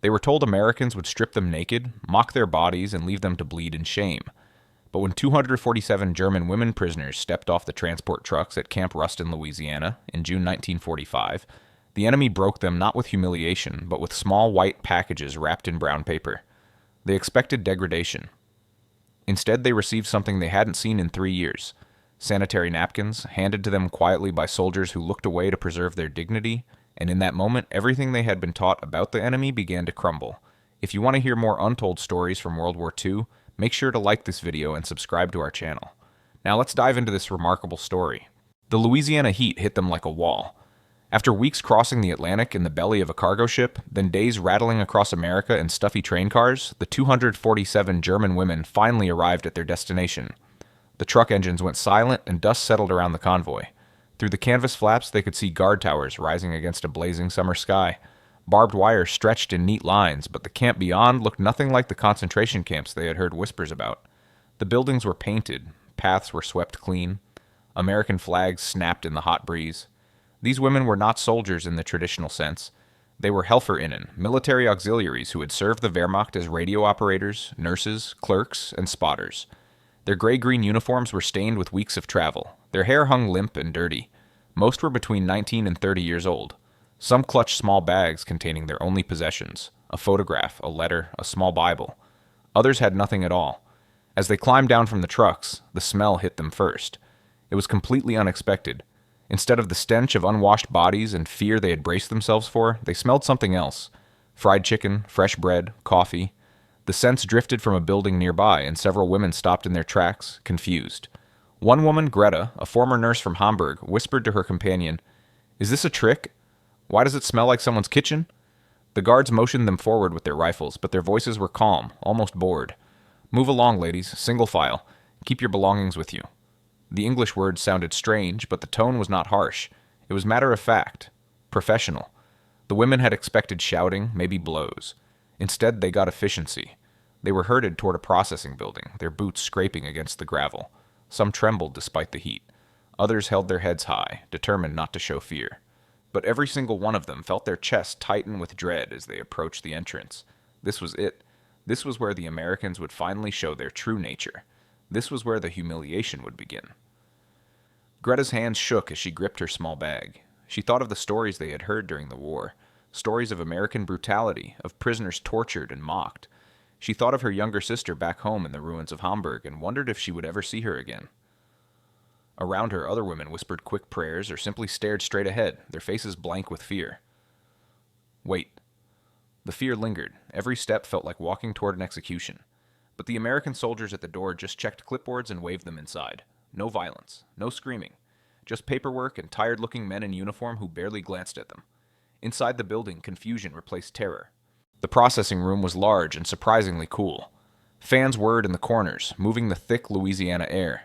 They were told Americans would strip them naked, mock their bodies, and leave them to bleed in shame. But when 247 German women prisoners stepped off the transport trucks at Camp Ruston, Louisiana, in June 1945, the enemy broke them not with humiliation, but with small white packages wrapped in brown paper. They expected degradation. Instead, they received something they hadn't seen in 3 years: sanitary napkins, handed to them quietly by soldiers who looked away to preserve their dignity, and in that moment, everything they had been taught about the enemy began to crumble. If you want to hear more untold stories from World War II, make sure to like this video and subscribe to our channel. Now let's dive into this remarkable story. The Louisiana heat hit them like a wall. After weeks crossing the Atlantic in the belly of a cargo ship, then days rattling across America in stuffy train cars, the 247 German women finally arrived at their destination. The truck engines went silent and dust settled around the convoy. Through the canvas flaps, they could see guard towers rising against a blazing summer sky. Barbed wire stretched in neat lines, but the camp beyond looked nothing like the concentration camps they had heard whispers about. The buildings were painted, paths were swept clean, American flags snapped in the hot breeze. These women were not soldiers in the traditional sense. They were Helferinnen, military auxiliaries who had served the Wehrmacht as radio operators, nurses, clerks, and spotters. Their gray-green uniforms were stained with weeks of travel. Their hair hung limp and dirty. Most were between 19 and 30 years old. Some clutched small bags containing their only possessions: a photograph, a letter, a small Bible. Others had nothing at all. As they climbed down from the trucks, the smell hit them first. It was completely unexpected. Instead of the stench of unwashed bodies and fear they had braced themselves for, they smelled something else: fried chicken, fresh bread, coffee. The scents drifted from a building nearby, and several women stopped in their tracks, confused. One woman, Greta, a former nurse from Hamburg, whispered to her companion, "Is this a trick? Why does it smell like someone's kitchen?" The guards motioned them forward with their rifles, but their voices were calm, almost bored. "Move along, ladies, single file. Keep your belongings with you." The English words sounded strange, but the tone was not harsh. It was matter of fact, professional. The women had expected shouting, maybe blows. Instead, they got efficiency. They were herded toward a processing building, their boots scraping against the gravel. Some trembled despite the heat. Others held their heads high, determined not to show fear. But every single one of them felt their chests tighten with dread as they approached the entrance. This was it. This was where the Americans would finally show their true nature. This was where the humiliation would begin. Greta's hands shook as she gripped her small bag. She thought of the stories they had heard during the war, stories of American brutality, of prisoners tortured and mocked. She thought of her younger sister back home in the ruins of Hamburg and wondered if she would ever see her again. Around her, other women whispered quick prayers or simply stared straight ahead, their faces blank with fear. Wait. The fear lingered. Every step felt like walking toward an execution. But the American soldiers at the door just checked clipboards and waved them inside. No violence, no screaming. Just paperwork and tired-looking men in uniform who barely glanced at them. Inside the building, confusion replaced terror. The processing room was large and surprisingly cool. Fans whirred in the corners, moving the thick Louisiana air.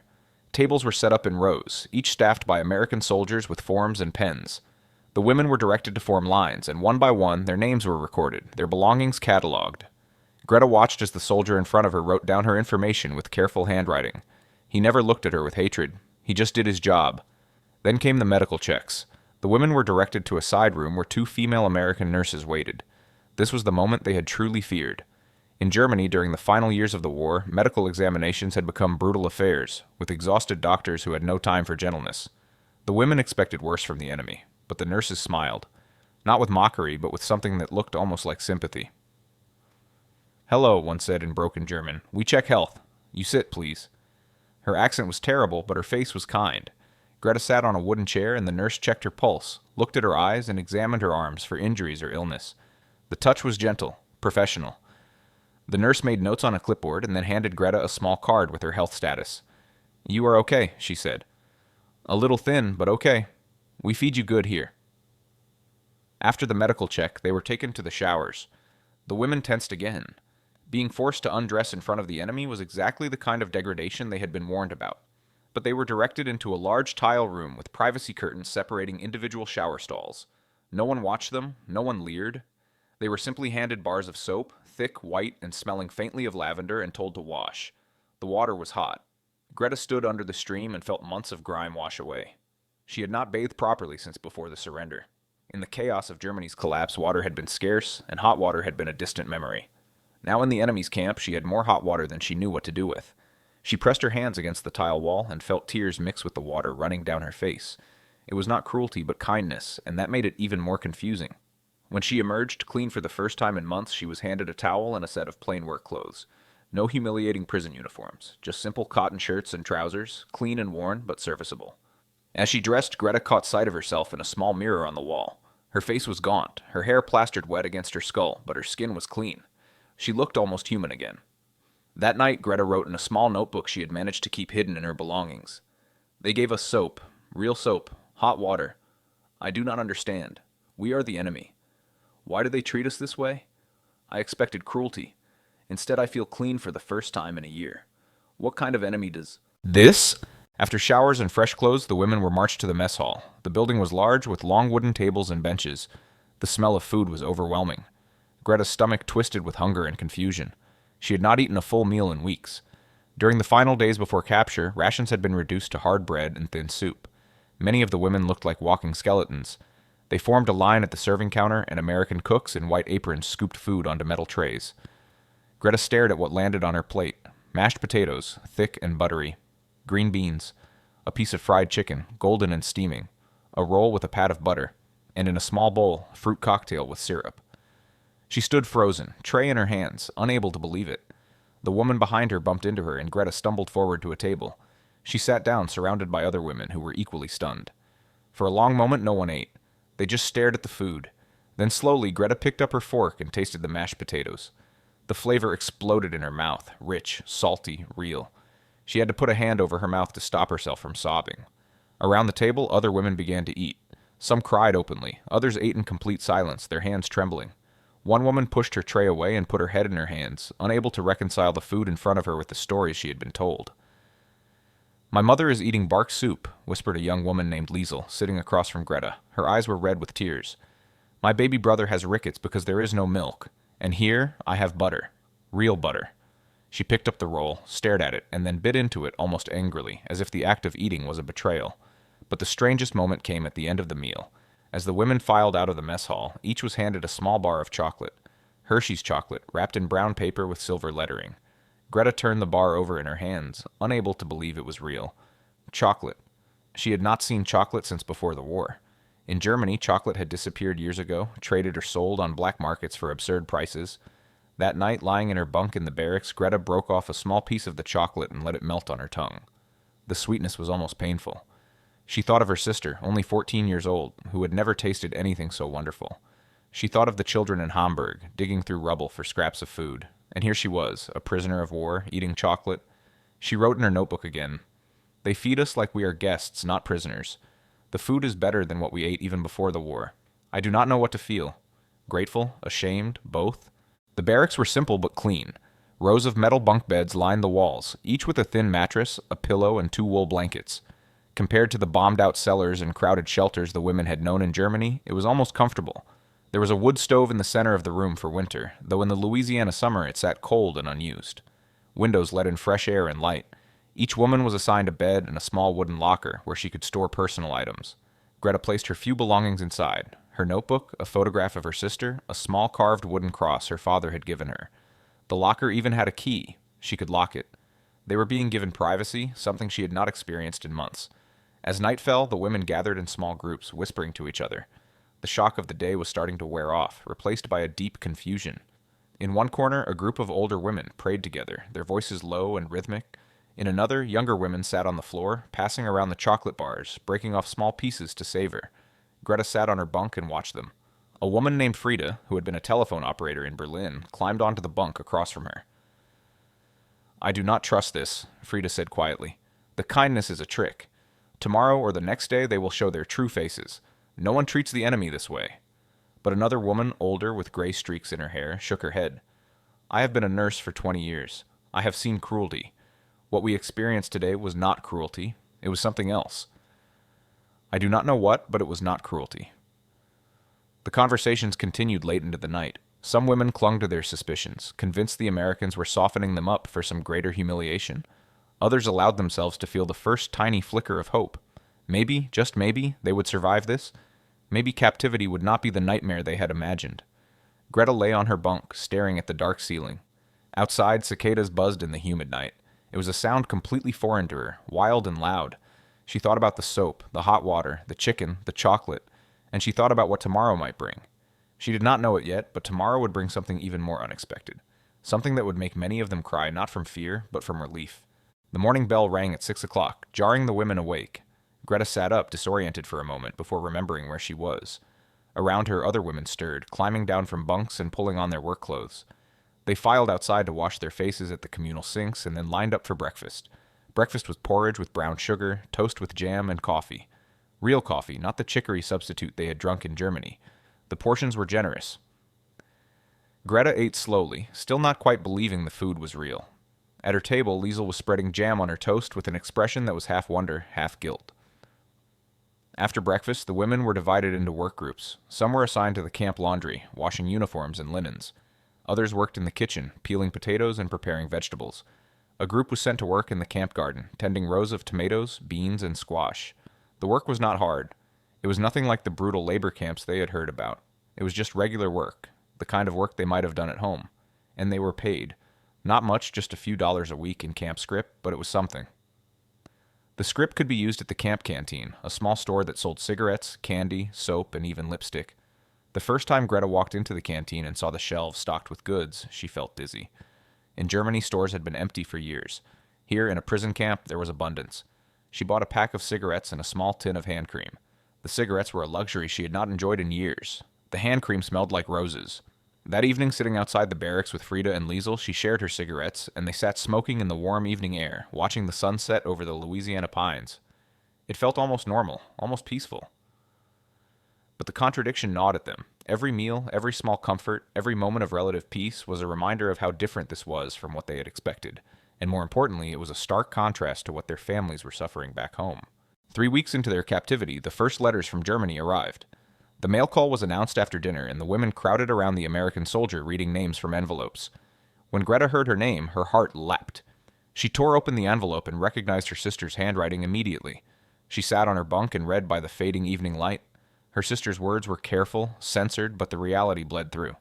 Tables were set up in rows, each staffed by American soldiers with forms and pens. The women were directed to form lines, and one by one, their names were recorded, their belongings catalogued. Greta watched as the soldier in front of her wrote down her information with careful handwriting. He never looked at her with hatred. He just did his job. Then came the medical checks. The women were directed to a side room where two female American nurses waited. This was the moment they had truly feared. In Germany, during the final years of the war, medical examinations had become brutal affairs, with exhausted doctors who had no time for gentleness. The women expected worse from the enemy, but the nurses smiled. Not with mockery, but with something that looked almost like sympathy. "Hello," one said in broken German. "We check health. You sit, please." Her accent was terrible, but her face was kind. Greta sat on a wooden chair, and the nurse checked her pulse, looked at her eyes, and examined her arms for injuries or illness. The touch was gentle, professional. The nurse made notes on a clipboard and then handed Greta a small card with her health status. "You are okay," she said. "A little thin, but okay. We feed you good here." After the medical check, they were taken to the showers. The women tensed again. Being forced to undress in front of the enemy was exactly the kind of degradation they had been warned about. But they were directed into a large tile room with privacy curtains separating individual shower stalls. No one watched them, no one leered. They were simply handed bars of soap, thick, white, and smelling faintly of lavender, and told to wash. The water was hot. Greta stood under the stream and felt months of grime wash away. She had not bathed properly since before the surrender. In the chaos of Germany's collapse, water had been scarce, and hot water had been a distant memory. Now in the enemy's camp, she had more hot water than she knew what to do with. She pressed her hands against the tile wall and felt tears mix with the water running down her face. It was not cruelty, but kindness, and that made it even more confusing. When she emerged, clean for the first time in months, she was handed a towel and a set of plain work clothes. No humiliating prison uniforms, just simple cotton shirts and trousers, clean and worn, but serviceable. As she dressed, Greta caught sight of herself in a small mirror on the wall. Her face was gaunt, her hair plastered wet against her skull, but her skin was clean. She looked almost human again. That night, Greta wrote in a small notebook she had managed to keep hidden in her belongings. They gave us soap, real soap, hot water. I do not understand. We are the enemy. Why do they treat us this way? I expected cruelty. Instead, I feel clean for the first time in a year. What kind of enemy does this? After showers and fresh clothes, the women were marched to the mess hall. The building was large, with long wooden tables and benches. The smell of food was overwhelming. Greta's stomach twisted with hunger and confusion. She had not eaten a full meal in weeks. During the final days before capture, rations had been reduced to hard bread and thin soup. Many of the women looked like walking skeletons. They formed a line at the serving counter, and American cooks in white aprons scooped food onto metal trays. Greta stared at what landed on her plate. Mashed potatoes, thick and buttery. Green beans. A piece of fried chicken, golden and steaming. A roll with a pat of butter. And in a small bowl, a fruit cocktail with syrup. She stood frozen, tray in her hands, unable to believe it. The woman behind her bumped into her, and Greta stumbled forward to a table. She sat down, surrounded by other women who were equally stunned. For a long moment, no one ate. They just stared at the food. Then slowly, Greta picked up her fork and tasted the mashed potatoes. The flavor exploded in her mouth, rich, salty, real. She had to put a hand over her mouth to stop herself from sobbing. Around the table, other women began to eat. Some cried openly. Others ate in complete silence, their hands trembling. One woman pushed her tray away and put her head in her hands, unable to reconcile the food in front of her with the stories she had been told. My mother is eating bark soup, whispered a young woman named Liesel, sitting across from Greta. Her eyes were red with tears. My baby brother has rickets because there is no milk. And here I have butter. Real butter. She picked up the roll, stared at it, and then bit into it almost angrily, as if the act of eating was a betrayal. But the strangest moment came at the end of the meal. As the women filed out of the mess hall, each was handed a small bar of chocolate. Hershey's chocolate, wrapped in brown paper with silver lettering. Greta turned the bar over in her hands, unable to believe it was real. Chocolate. She had not seen chocolate since before the war. In Germany, chocolate had disappeared years ago, traded or sold on black markets for absurd prices. That night, lying in her bunk in the barracks, Greta broke off a small piece of the chocolate and let it melt on her tongue. The sweetness was almost painful. She thought of her sister, only 14 years old, who had never tasted anything so wonderful. She thought of the children in Hamburg, digging through rubble for scraps of food. And here she was, a prisoner of war, eating chocolate. She wrote in her notebook again, "They feed us like we are guests, not prisoners. The food is better than what we ate even before the war. I do not know what to feel. Grateful, ashamed, both." The barracks were simple but clean. Rows of metal bunk beds lined the walls, each with a thin mattress, a pillow, and 2 wool blankets. Compared to the bombed-out cellars and crowded shelters the women had known in Germany, it was almost comfortable. There was a wood stove in the center of the room for winter, though in the Louisiana summer it sat cold and unused. Windows let in fresh air and light. Each woman was assigned a bed and a small wooden locker where she could store personal items. Greta placed her few belongings inside: her notebook, a photograph of her sister, a small carved wooden cross her father had given her. The locker even had a key. She could lock it. They were being given privacy, something she had not experienced in months. As night fell, the women gathered in small groups, whispering to each other. The shock of the day was starting to wear off, replaced by a deep confusion. In one corner, a group of older women prayed together, their voices low and rhythmic. In another, younger women sat on the floor, passing around the chocolate bars, breaking off small pieces to savor. Greta sat on her bunk and watched them. A woman named Frida, who had been a telephone operator in Berlin, climbed onto the bunk across from her. "I do not trust this," Frida said quietly. "The kindness is a trick. Tomorrow or the next day they will show their true faces. No one treats the enemy this way." But another woman, older, with gray streaks in her hair, shook her head. "I have been a nurse for 20 years. I have seen cruelty. What we experienced today was not cruelty. It was something else. I do not know what, but it was not cruelty." The conversations continued late into the night. Some women clung to their suspicions, convinced the Americans were softening them up for some greater humiliation. Others allowed themselves to feel the first tiny flicker of hope. Maybe, just maybe, they would survive this. Maybe captivity would not be the nightmare they had imagined. Greta lay on her bunk, staring at the dark ceiling. Outside, cicadas buzzed in the humid night. It was a sound completely foreign to her, wild and loud. She thought about the soap, the hot water, the chicken, the chocolate, and she thought about what tomorrow might bring. She did not know it yet, but tomorrow would bring something even more unexpected. Something that would make many of them cry, not from fear, but from relief. The morning bell rang at 6 o'clock, jarring the women awake. Greta sat up, disoriented for a moment, before remembering where she was. Around her, other women stirred, climbing down from bunks and pulling on their work clothes. They filed outside to wash their faces at the communal sinks and then lined up for breakfast. Breakfast was porridge with brown sugar, toast with jam, and coffee. Real coffee, not the chicory substitute they had drunk in Germany. The portions were generous. Greta ate slowly, still not quite believing the food was real. At her table, Liesel was spreading jam on her toast with an expression that was half wonder, half guilt. After breakfast, the women were divided into work groups. Some were assigned to the camp laundry, washing uniforms and linens. Others worked in the kitchen, peeling potatoes and preparing vegetables. A group was sent to work in the camp garden, tending rows of tomatoes, beans, and squash. The work was not hard. It was nothing like the brutal labor camps they had heard about. It was just regular work, the kind of work they might have done at home. And they were paid. Not much, just a few dollars a week in camp scrip, but it was something. The scrip could be used at the camp canteen, a small store that sold cigarettes, candy, soap, and even lipstick. The first time Greta walked into the canteen and saw the shelves stocked with goods, she felt dizzy. In Germany, stores had been empty for years. Here, in a prison camp, there was abundance. She bought a pack of cigarettes and a small tin of hand cream. The cigarettes were a luxury she had not enjoyed in years. The hand cream smelled like roses. That evening, sitting outside the barracks with Frida and Liesel, she shared her cigarettes, and they sat smoking in the warm evening air, watching the sunset over the Louisiana pines. It felt almost normal, almost peaceful. But the contradiction gnawed at them. Every meal, every small comfort, every moment of relative peace was a reminder of how different this was from what they had expected. And more importantly, it was a stark contrast to what their families were suffering back home. 3 weeks into their captivity, the first letters from Germany arrived. The mail call was announced after dinner, and the women crowded around the American soldier reading names from envelopes. When Greta heard her name, her heart leapt. She tore open the envelope and recognized her sister's handwriting immediately. She sat on her bunk and read by the fading evening light. Her sister's words were careful, censored, but the reality bled through.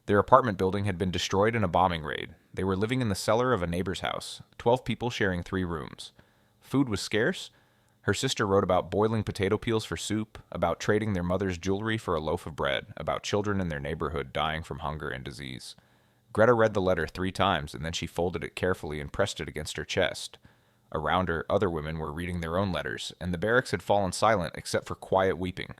Their apartment building had been destroyed in a bombing raid. They were living in the cellar of a neighbor's house, 12 people sharing 3 rooms. Food was scarce. Her sister wrote about boiling potato peels for soup, about trading their mother's jewelry for a loaf of bread, about children in their neighborhood dying from hunger and disease. Greta read the letter 3 times, and then she folded it carefully and pressed it against her chest. Around her, other women were reading their own letters, and the barracks had fallen silent except for quiet weeping.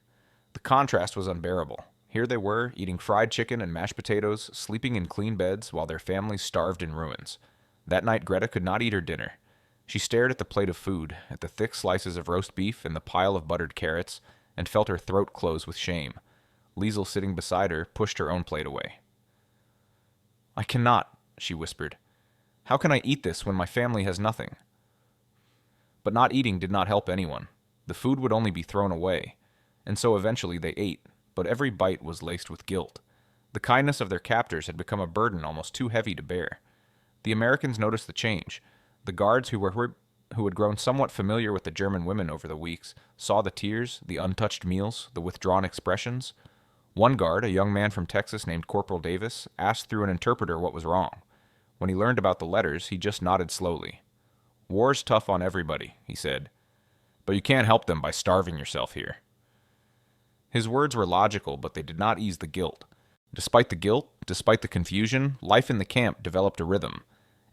The contrast was unbearable. Here they were, eating fried chicken and mashed potatoes, sleeping in clean beds, while their families starved in ruins. That night, Greta could not eat her dinner. She stared at the plate of food, at the thick slices of roast beef and the pile of buttered carrots, and felt her throat close with shame. Liesel, sitting beside her, pushed her own plate away. "I cannot," she whispered. "How can I eat this when my family has nothing?" But not eating did not help anyone. The food would only be thrown away. And so eventually they ate, but every bite was laced with guilt. The kindness of their captors had become a burden almost too heavy to bear. The Americans noticed the change. The guards who had grown somewhat familiar with the German women over the weeks saw the tears, the untouched meals, the withdrawn expressions. One guard, a young man from Texas named Corporal Davis, asked through an interpreter what was wrong. When he learned about the letters, he just nodded slowly. "War's tough on everybody," he said, "but you can't help them by starving yourself here." His words were logical, but they did not ease the guilt. Despite the guilt, despite the confusion, life in the camp developed a rhythm.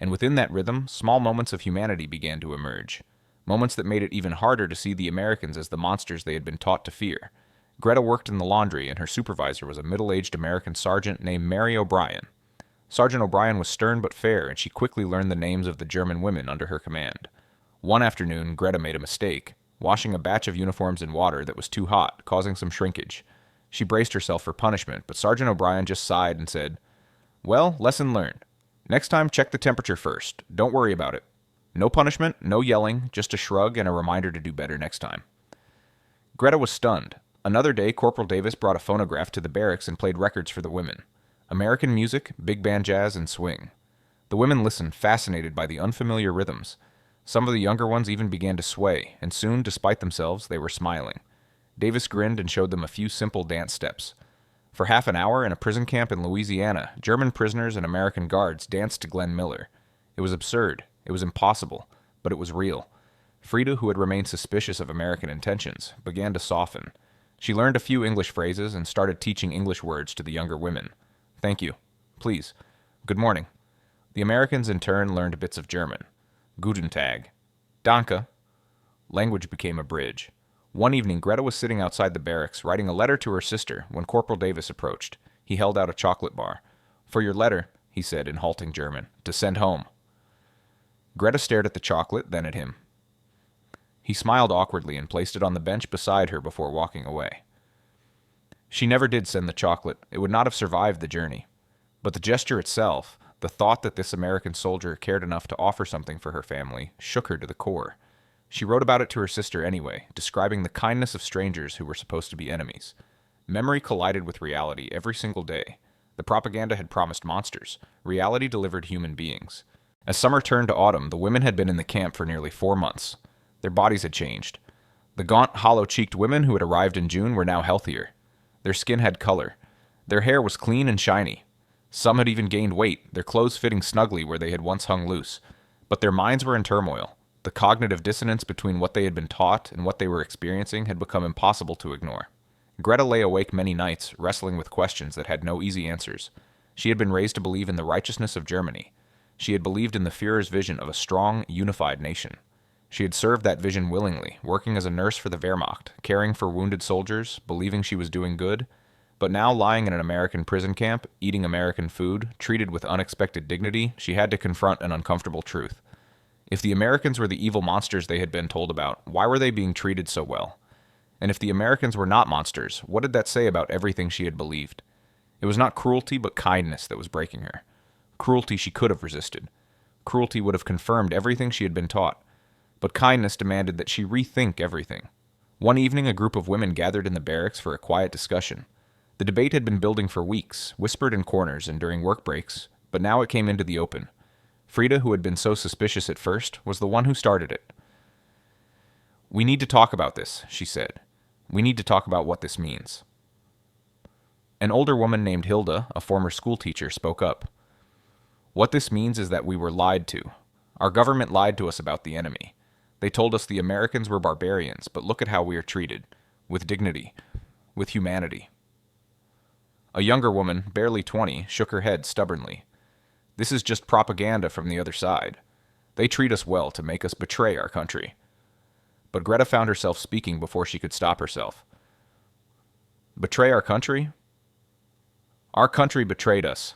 And within that rhythm, small moments of humanity began to emerge. Moments that made it even harder to see the Americans as the monsters they had been taught to fear. Greta worked in the laundry, and her supervisor was a middle-aged American sergeant named Mary O'Brien. Sergeant O'Brien was stern but fair, and she quickly learned the names of the German women under her command. One afternoon, Greta made a mistake, washing a batch of uniforms in water that was too hot, causing some shrinkage. She braced herself for punishment, but Sergeant O'Brien just sighed and said, "Well, lesson learned. Next time, check the temperature first. Don't worry about it. No punishment, no yelling, just a shrug and a reminder to do better next time." Greta was stunned. Another day, Corporal Davis brought a phonograph to the barracks and played records for the women. American music, big band jazz, and swing. The women listened, fascinated by the unfamiliar rhythms. Some of the younger ones even began to sway, and soon, despite themselves, they were smiling. Davis grinned and showed them a few simple dance steps. For half an hour in a prison camp in Louisiana, German prisoners and American guards danced to Glenn Miller. It was absurd. It was impossible. But it was real. Frida, who had remained suspicious of American intentions, began to soften. She learned a few English phrases and started teaching English words to the younger women. Thank you. Please. Good morning. The Americans in turn learned bits of German. Guten Tag. Danke. Language became a bridge. One evening, Greta was sitting outside the barracks, writing a letter to her sister, when Corporal Davis approached. He held out a chocolate bar. For your letter, he said in halting German, to send home. Greta stared at the chocolate, then at him. He smiled awkwardly and placed it on the bench beside her before walking away. She never did send the chocolate. It would not have survived the journey. But the gesture itself, the thought that this American soldier cared enough to offer something for her family, shook her to the core. She wrote about it to her sister anyway, describing the kindness of strangers who were supposed to be enemies. Memory collided with reality every single day. The propaganda had promised monsters. Reality delivered human beings. As summer turned to autumn, the women had been in the camp for nearly 4 months. Their bodies had changed. The gaunt, hollow-cheeked women who had arrived in June were now healthier. Their skin had color. Their hair was clean and shiny. Some had even gained weight, their clothes fitting snugly where they had once hung loose. But their minds were in turmoil. The cognitive dissonance between what they had been taught and what they were experiencing had become impossible to ignore. Greta lay awake many nights, wrestling with questions that had no easy answers. She had been raised to believe in the righteousness of Germany. She had believed in the Führer's vision of a strong, unified nation. She had served that vision willingly, working as a nurse for the Wehrmacht, caring for wounded soldiers, believing she was doing good. But now, lying in an American prison camp, eating American food, treated with unexpected dignity, she had to confront an uncomfortable truth. If the Americans were the evil monsters they had been told about, why were they being treated so well? And if the Americans were not monsters, what did that say about everything she had believed? It was not cruelty, but kindness that was breaking her. Cruelty she could have resisted. Cruelty would have confirmed everything she had been taught. But kindness demanded that she rethink everything. One evening, a group of women gathered in the barracks for a quiet discussion. The debate had been building for weeks, whispered in corners and during work breaks, but now it came into the open. Frida, who had been so suspicious at first, was the one who started it. "We need to talk about this," she said. "We need to talk about what this means." An older woman named Hilda, a former schoolteacher, spoke up. "What this means is that we were lied to. Our government lied to us about the enemy. They told us the Americans were barbarians, but look at how we are treated. With dignity. With humanity." A younger woman, barely 20, shook her head stubbornly. "This is just propaganda from the other side. They treat us well to make us betray our country." But Greta found herself speaking before she could stop herself. "Betray our country? Our country betrayed us.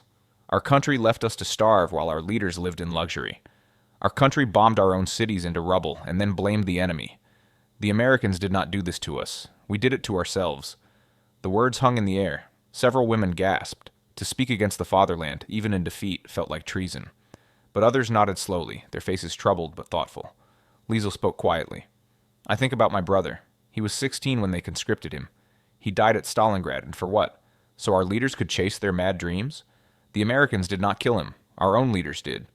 Our country left us to starve while our leaders lived in luxury. Our country bombed our own cities into rubble and then blamed the enemy. The Americans did not do this to us. We did it to ourselves." The words hung in the air. Several women gasped. To speak against the fatherland, even in defeat, felt like treason. But others nodded slowly, their faces troubled but thoughtful. Liesel spoke quietly. "I think about my brother. He was 16 when they conscripted him. He died at Stalingrad, and for what? So our leaders could chase their mad dreams? The Americans did not kill him. Our own leaders did."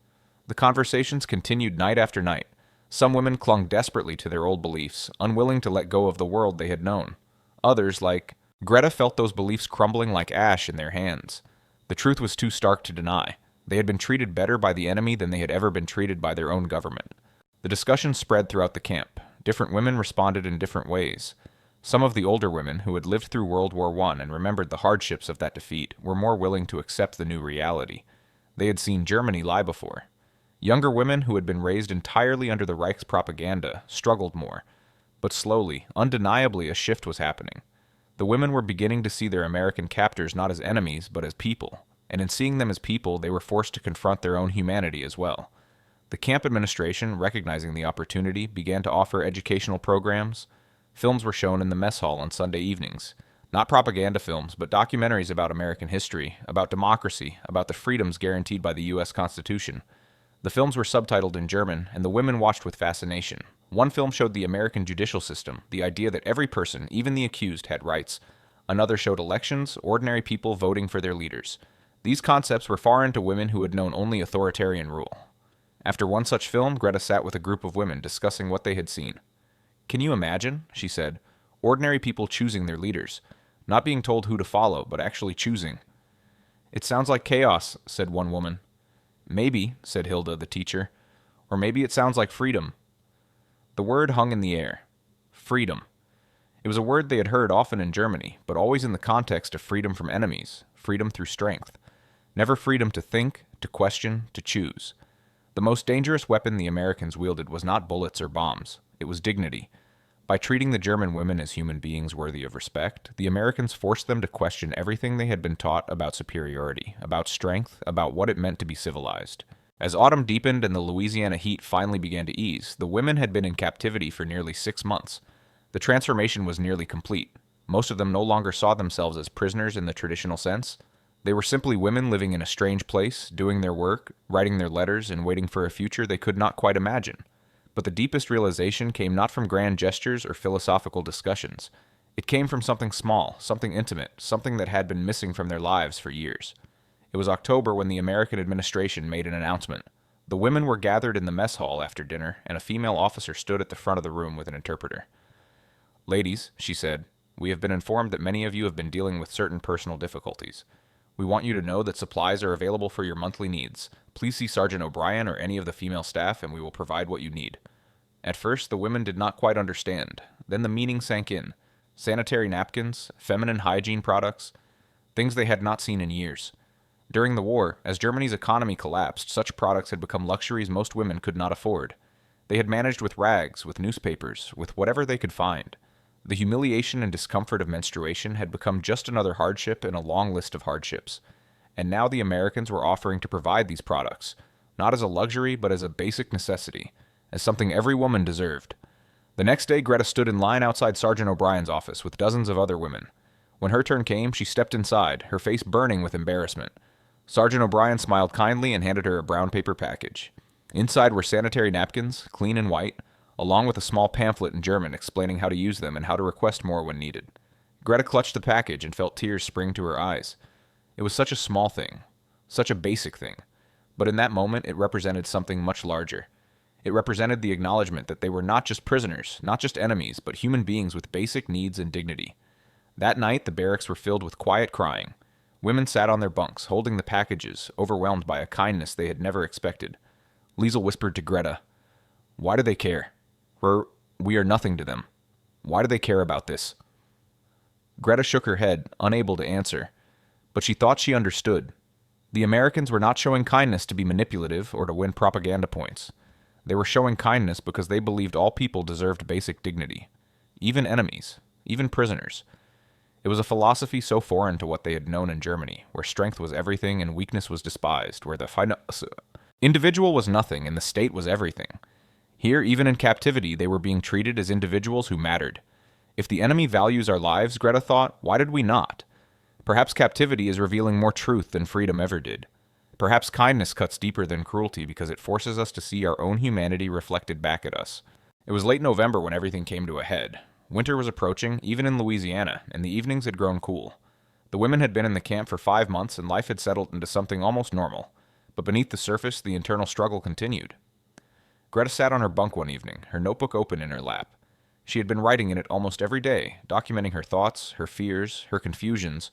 The conversations continued night after night. Some women clung desperately to their old beliefs, unwilling to let go of the world they had known. Others, like Greta, felt those beliefs crumbling like ash in their hands. The truth was too stark to deny. They had been treated better by the enemy than they had ever been treated by their own government. The discussion spread throughout the camp. Different women responded in different ways. Some of the older women, who had lived through World War I and remembered the hardships of that defeat, were more willing to accept the new reality. They had seen Germany lie before. Younger women, who had been raised entirely under the Reich's propaganda, struggled more. But slowly, undeniably, a shift was happening. The women were beginning to see their American captors not as enemies, but as people. And in seeing them as people, they were forced to confront their own humanity as well. The camp administration, recognizing the opportunity, began to offer educational programs. Films were shown in the mess hall on Sunday evenings. Not propaganda films, but documentaries about American history, about democracy, about the freedoms guaranteed by the U.S. Constitution. The films were subtitled in German, and the women watched with fascination. One film showed the American judicial system, the idea that every person, even the accused, had rights. Another showed elections, ordinary people voting for their leaders. These concepts were foreign to women who had known only authoritarian rule. After one such film, Greta sat with a group of women discussing what they had seen. "Can you imagine," she said, Ordinary people choosing their leaders. Not being told who to follow, but actually choosing. "It sounds like chaos," said one woman. "Maybe," said Hilda, the teacher. "Or maybe it sounds like freedom." The word hung in the air. Freedom. It was a word they had heard often in Germany, but always in the context of freedom from enemies, freedom through strength. Never freedom to think, to question, to choose. The most dangerous weapon the Americans wielded was not bullets or bombs. It was dignity. By treating the German women as human beings worthy of respect, the Americans forced them to question everything they had been taught about superiority, about strength, about what it meant to be civilized. As autumn deepened and the Louisiana heat finally began to ease, the women had been in captivity for nearly 6 months. The transformation was nearly complete. Most of them no longer saw themselves as prisoners in the traditional sense. They were simply women living in a strange place, doing their work, writing their letters, and waiting for a future they could not quite imagine. But the deepest realization came not from grand gestures or philosophical discussions. It came from something small, something intimate, something that had been missing from their lives for years. It was October when the American administration made an announcement. The women were gathered in the mess hall after dinner, and a female officer stood at the front of the room with an interpreter. "Ladies," she said, "we have been informed that many of you have been dealing with certain personal difficulties. We want you to know that supplies are available for your monthly needs. Please see Sergeant O'Brien or any of the female staff and we will provide what you need." At first, the women did not quite understand. Then the meaning sank in. Sanitary napkins, feminine hygiene products, things they had not seen in years. During the war, as Germany's economy collapsed, such products had become luxuries most women could not afford. They had managed with rags, with newspapers, with whatever they could find. The humiliation and discomfort of menstruation had become just another hardship in a long list of hardships. And now the Americans were offering to provide these products, not as a luxury, but as a basic necessity, as something every woman deserved. The next day, Greta stood in line outside Sergeant O'Brien's office with dozens of other women. When her turn came, she stepped inside, her face burning with embarrassment. Sergeant O'Brien smiled kindly and handed her a brown paper package. Inside were sanitary napkins, clean and white, along with a small pamphlet in German explaining how to use them and how to request more when needed. Greta clutched the package and felt tears spring to her eyes. It was such a small thing, such a basic thing, but in that moment it represented something much larger. It represented the acknowledgement that they were not just prisoners, not just enemies, but human beings with basic needs and dignity. That night the barracks were filled with quiet crying. Women sat on their bunks, holding the packages, overwhelmed by a kindness they had never expected. Liesel whispered to Greta, "Why do they care? We are nothing to them. Why do they care about this?" Greta shook her head, unable to answer, but she thought she understood. The Americans were not showing kindness to be manipulative or to win propaganda points. They were showing kindness because they believed all people deserved basic dignity, even enemies, even prisoners. It was a philosophy so foreign to what they had known in Germany, where strength was everything and weakness was despised, where the individual was nothing and the state was everything. Here, even in captivity, they were being treated as individuals who mattered. If the enemy values our lives, Greta thought, why did we not? Perhaps captivity is revealing more truth than freedom ever did. Perhaps kindness cuts deeper than cruelty because it forces us to see our own humanity reflected back at us. It was late November when everything came to a head. Winter was approaching, even in Louisiana, and the evenings had grown cool. The women had been in the camp for 5 months and life had settled into something almost normal. But beneath the surface, the internal struggle continued. Greta sat on her bunk one evening, her notebook open in her lap. She had been writing in it almost every day, documenting her thoughts, her fears, her confusions.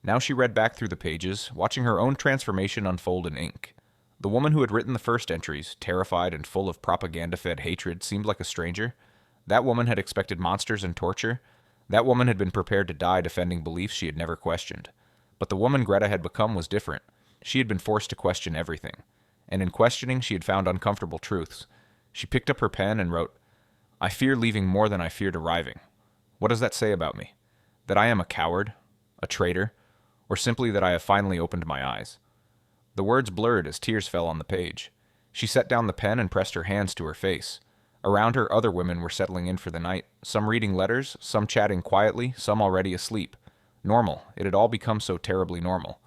Now she read back through the pages, watching her own transformation unfold in ink. The woman who had written the first entries, terrified and full of propaganda-fed hatred, seemed like a stranger. That woman had expected monsters and torture. That woman had been prepared to die defending beliefs she had never questioned. But the woman Greta had become was different. She had been forced to question everything. And in questioning, she had found uncomfortable truths. She picked up her pen and wrote, "I fear leaving more than I feared arriving. What does that say about me? That I am a coward? A traitor? Or simply that I have finally opened my eyes?" The words blurred as tears fell on the page. She set down the pen and pressed her hands to her face. Around her, other women were settling in for the night, some reading letters, some chatting quietly, some already asleep. Normal. It had all become so terribly normal.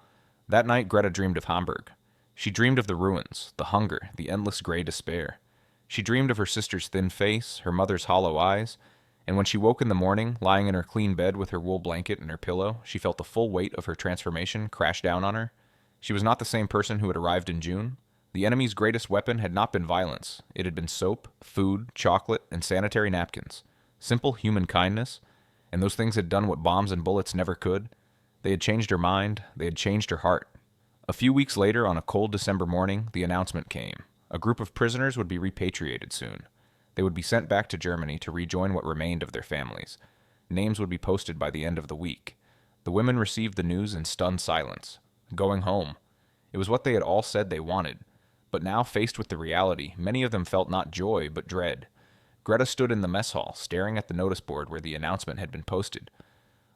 That night, Greta dreamed of Hamburg. She dreamed of the ruins, the hunger, the endless gray despair. She dreamed of her sister's thin face, her mother's hollow eyes, and when she woke in the morning, lying in her clean bed with her wool blanket and her pillow, she felt the full weight of her transformation crash down on her. She was not the same person who had arrived in June. The enemy's greatest weapon had not been violence. It had been soap, food, chocolate, and sanitary napkins. Simple human kindness. And those things had done what bombs and bullets never could. They had changed her mind, they had changed her heart. A few weeks later, on a cold December morning, the announcement came. A group of prisoners would be repatriated soon. They would be sent back to Germany to rejoin what remained of their families. Names would be posted by the end of the week. The women received the news in stunned silence. Going home. It was what they had all said they wanted. But now, faced with the reality, many of them felt not joy, but dread. Greta stood in the mess hall, staring at the notice board where the announcement had been posted.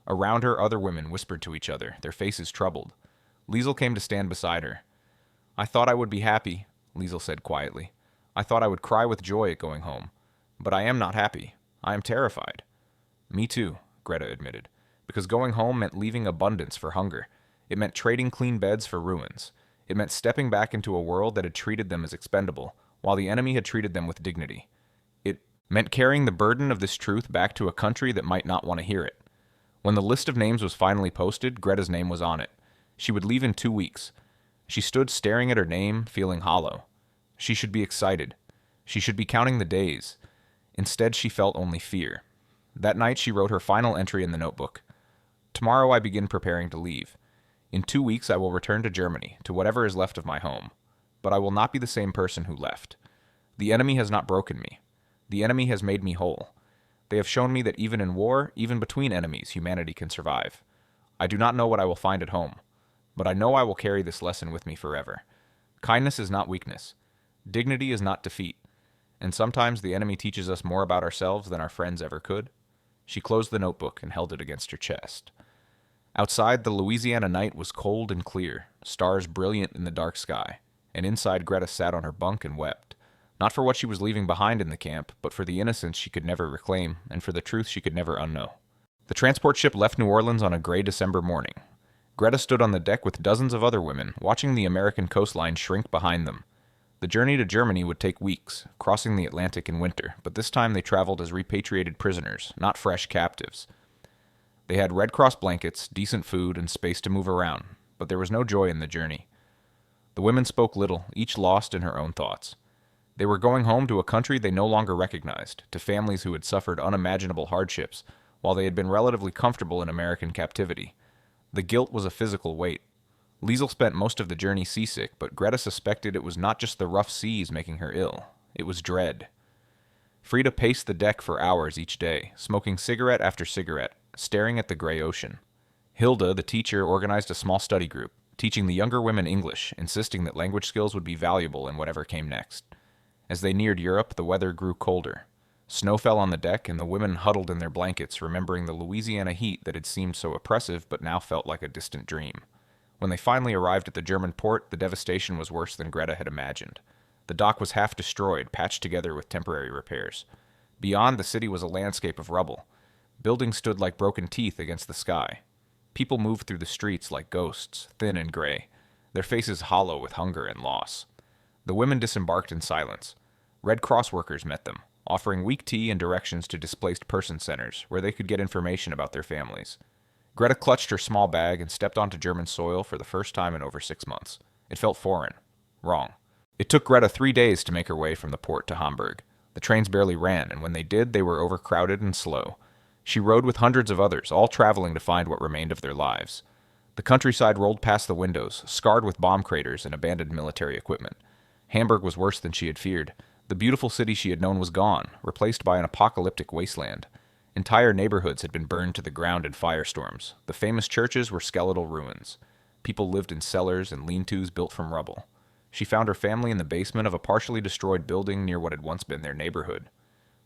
Around her, other women whispered to each other, their faces troubled. Liesel came to stand beside her. "I thought I would be happy," Liesel said quietly. "I thought I would cry with joy at going home. But I am not happy. I am terrified." "Me too," Greta admitted, because going home meant leaving abundance for hunger. It meant trading clean beds for ruins. It meant stepping back into a world that had treated them as expendable, while the enemy had treated them with dignity. It meant carrying the burden of this truth back to a country that might not want to hear it. When the list of names was finally posted, Greta's name was on it. She would leave in 2 weeks. She stood staring at her name, feeling hollow. She should be excited. She should be counting the days. Instead, she felt only fear. That night, she wrote her final entry in the notebook. "Tomorrow I begin preparing to leave. In 2 weeks I will return to Germany, to whatever is left of my home. But I will not be the same person who left. The enemy has not broken me. The enemy has made me whole. They have shown me that even in war, even between enemies, humanity can survive. I do not know what I will find at home, but I know I will carry this lesson with me forever. Kindness is not weakness. Dignity is not defeat. And sometimes the enemy teaches us more about ourselves than our friends ever could." She closed the notebook and held it against her chest. Outside, the Louisiana night was cold and clear, stars brilliant in the dark sky, and inside Greta sat on her bunk and wept. Not for what she was leaving behind in the camp, but for the innocence she could never reclaim, and for the truth she could never unknow. The transport ship left New Orleans on a gray December morning. Greta stood on the deck with dozens of other women, watching the American coastline shrink behind them. The journey to Germany would take weeks, crossing the Atlantic in winter, but this time they traveled as repatriated prisoners, not fresh captives. They had Red Cross blankets, decent food, and space to move around, but there was no joy in the journey. The women spoke little, each lost in her own thoughts. They were going home to a country they no longer recognized, to families who had suffered unimaginable hardships, while they had been relatively comfortable in American captivity. The guilt was a physical weight. Liesel spent most of the journey seasick, but Greta suspected it was not just the rough seas making her ill. It was dread. Frida paced the deck for hours each day, smoking cigarette after cigarette, staring at the gray ocean. Hilda, the teacher, organized a small study group, teaching the younger women English, insisting that language skills would be valuable in whatever came next. As they neared Europe, the weather grew colder. Snow fell on the deck, and the women huddled in their blankets, remembering the Louisiana heat that had seemed so oppressive but now felt like a distant dream. When they finally arrived at the German port, the devastation was worse than Greta had imagined. The dock was half destroyed, patched together with temporary repairs. Beyond, the city was a landscape of rubble. Buildings stood like broken teeth against the sky. People moved through the streets like ghosts, thin and gray, their faces hollow with hunger and loss. The women disembarked in silence. Red Cross workers met them, offering weak tea and directions to displaced person centers, where they could get information about their families. Greta clutched her small bag and stepped onto German soil for the first time in over 6 months. It felt foreign. Wrong. It took Greta 3 days to make her way from the port to Hamburg. The trains barely ran, and when they did, they were overcrowded and slow. She rode with hundreds of others, all traveling to find what remained of their lives. The countryside rolled past the windows, scarred with bomb craters and abandoned military equipment. Hamburg was worse than she had feared. The beautiful city she had known was gone, replaced by an apocalyptic wasteland. Entire neighborhoods had been burned to the ground in firestorms. The famous churches were skeletal ruins. People lived in cellars and lean-tos built from rubble. She found her family in the basement of a partially destroyed building near what had once been their neighborhood.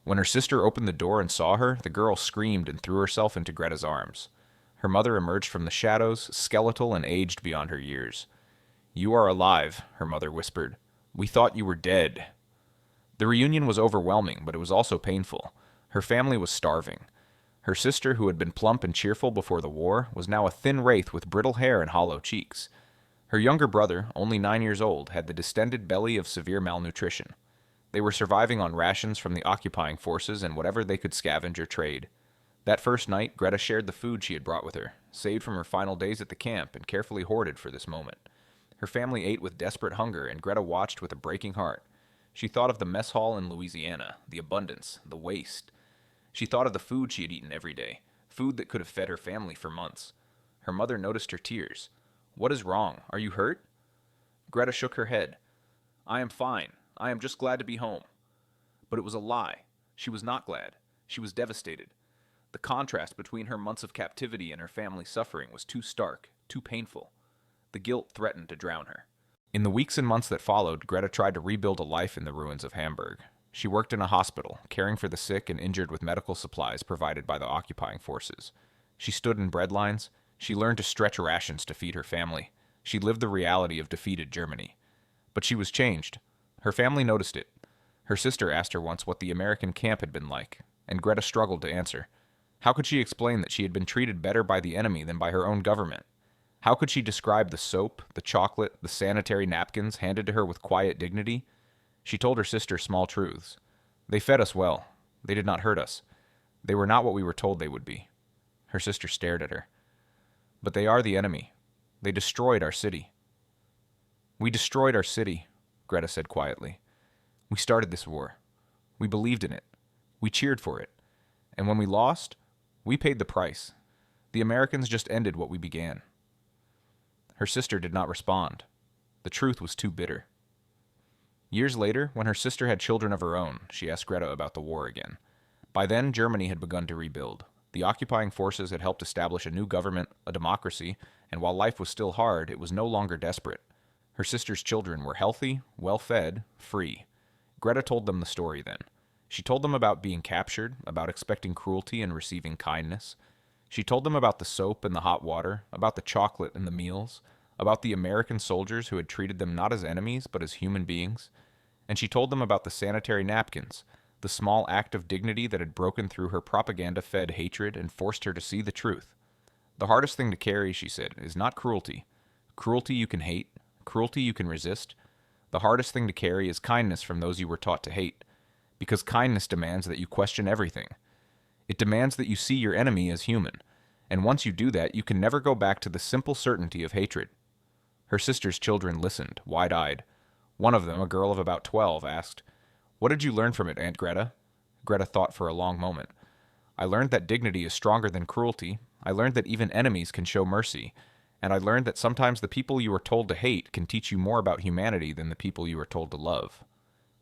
When her sister opened the door and saw her, the girl screamed and threw herself into Greta's arms. Her mother emerged from the shadows, skeletal and aged beyond her years. "You are alive," her mother whispered. "We thought you were dead." The reunion was overwhelming, but it was also painful. Her family was starving. Her sister, who had been plump and cheerful before the war, was now a thin wraith with brittle hair and hollow cheeks. Her younger brother, only 9 years old, had the distended belly of severe malnutrition. They were surviving on rations from the occupying forces and whatever they could scavenge or trade. That first night, Greta shared the food she had brought with her, saved from her final days at the camp and carefully hoarded for this moment. Her family ate with desperate hunger, and Greta watched with a breaking heart. She thought of the mess hall in Louisiana, the abundance, the waste. She thought of the food she had eaten every day, food that could have fed her family for months. Her mother noticed her tears. "What is wrong? Are you hurt?" Greta shook her head. "I am fine. I am just glad to be home." But it was a lie. She was not glad. She was devastated. The contrast between her months of captivity and her family's suffering was too stark, too painful. The guilt threatened to drown her. In the weeks and months that followed, Greta tried to rebuild a life in the ruins of Hamburg. She worked in a hospital, caring for the sick and injured with medical supplies provided by the occupying forces. She stood in bread lines. She learned to stretch rations to feed her family. She lived the reality of defeated Germany. But she was changed. Her family noticed it. Her sister asked her once what the American camp had been like, and Greta struggled to answer. How could she explain that she had been treated better by the enemy than by her own government? How could she describe the soap, the chocolate, the sanitary napkins handed to her with quiet dignity? She told her sister small truths. They fed us well. They did not hurt us. They were not what we were told they would be. Her sister stared at her. But they are the enemy. They destroyed our city. We destroyed our city, Greta said quietly. We started this war. We believed in it. We cheered for it. And when we lost, we paid the price. The Americans just ended what we began. Her sister did not respond. The truth was too bitter. Years later, when her sister had children of her own, she asked Greta about the war again. By then, Germany had begun to rebuild. The occupying forces had helped establish a new government, a democracy, and while life was still hard, it was no longer desperate. Her sister's children were healthy, well-fed, free. Greta told them the story then. She told them about being captured, about expecting cruelty and receiving kindness. She told them about the soap and the hot water, about the chocolate and the meals, about the American soldiers who had treated them not as enemies but as human beings. And she told them about the sanitary napkins, the small act of dignity that had broken through her propaganda-fed hatred and forced her to see the truth. The hardest thing to carry, she said, is not cruelty. Cruelty you can hate, cruelty you can resist. The hardest thing to carry is kindness from those you were taught to hate, because kindness demands that you question everything. It demands that you see your enemy as human, and once you do that, you can never go back to the simple certainty of hatred. Her sister's children listened, wide-eyed. One of them, a girl of about 12, asked, "What did you learn from it, Aunt Greta?" Greta thought for a long moment. "I learned that dignity is stronger than cruelty. I learned that even enemies can show mercy. And I learned that sometimes the people you are told to hate can teach you more about humanity than the people you are told to love."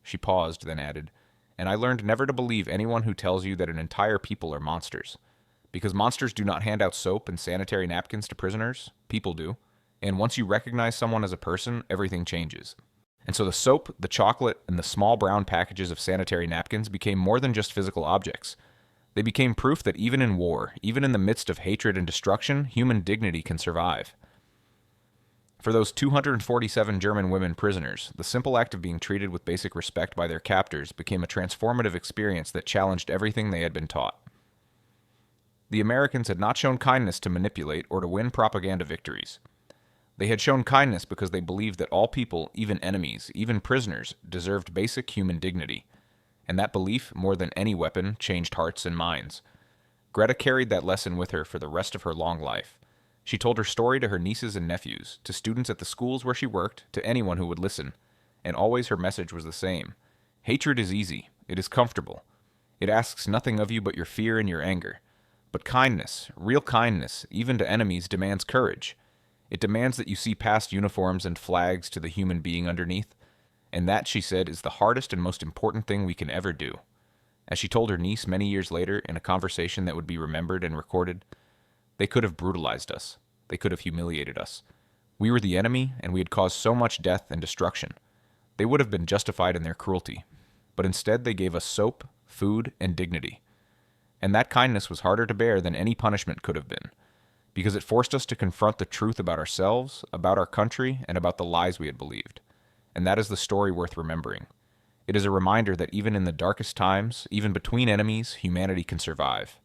She paused, then added, "And I learned never to believe anyone who tells you that an entire people are monsters. Because monsters do not hand out soap and sanitary napkins to prisoners. People do. And once you recognize someone as a person, everything changes." And so the soap, the chocolate, and the small brown packages of sanitary napkins became more than just physical objects. They became proof that even in war, even in the midst of hatred and destruction, human dignity can survive. For those 247 German women prisoners, the simple act of being treated with basic respect by their captors became a transformative experience that challenged everything they had been taught. The Americans had not shown kindness to manipulate or to win propaganda victories. They had shown kindness because they believed that all people, even enemies, even prisoners, deserved basic human dignity. And that belief, more than any weapon, changed hearts and minds. Greta carried that lesson with her for the rest of her long life. She told her story to her nieces and nephews, to students at the schools where she worked, to anyone who would listen. And always her message was the same. Hatred is easy. It is comfortable. It asks nothing of you but your fear and your anger. But kindness, real kindness, even to enemies, demands courage. It demands that you see past uniforms and flags to the human being underneath. And that, she said, is the hardest and most important thing we can ever do. As she told her niece many years later in a conversation that would be remembered and recorded, they could have brutalized us. They could have humiliated us. We were the enemy, and we had caused so much death and destruction. They would have been justified in their cruelty. But instead they gave us soap, food, and dignity. And that kindness was harder to bear than any punishment could have been, because it forced us to confront the truth about ourselves, about our country, and about the lies we had believed. And that is the story worth remembering. It is a reminder that even in the darkest times, even between enemies, humanity can survive.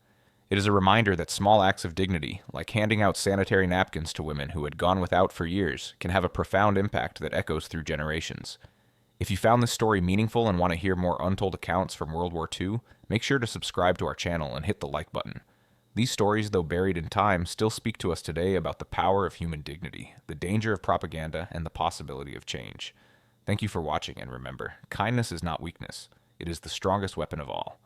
It is a reminder that small acts of dignity, like handing out sanitary napkins to women who had gone without for years, can have a profound impact that echoes through generations. If you found this story meaningful and want to hear more untold accounts from World War II, make sure to subscribe to our channel and hit the like button. These stories, though buried in time, still speak to us today about the power of human dignity, the danger of propaganda, and the possibility of change. Thank you for watching, and remember, kindness is not weakness. It is the strongest weapon of all.